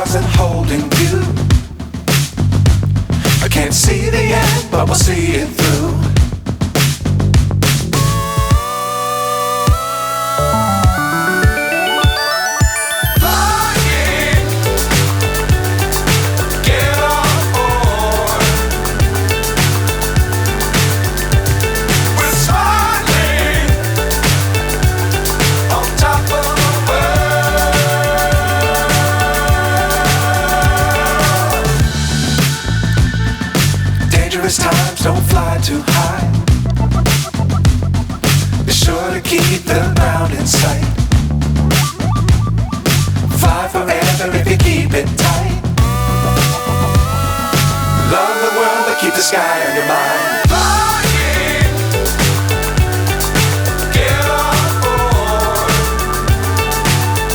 stars and holding you. I can't see the end, but we'll see it through. Times don't fly too high. Be sure to keep the ground in sight. Fly forever if you keep it tight. Love the world but keep the sky on your mind.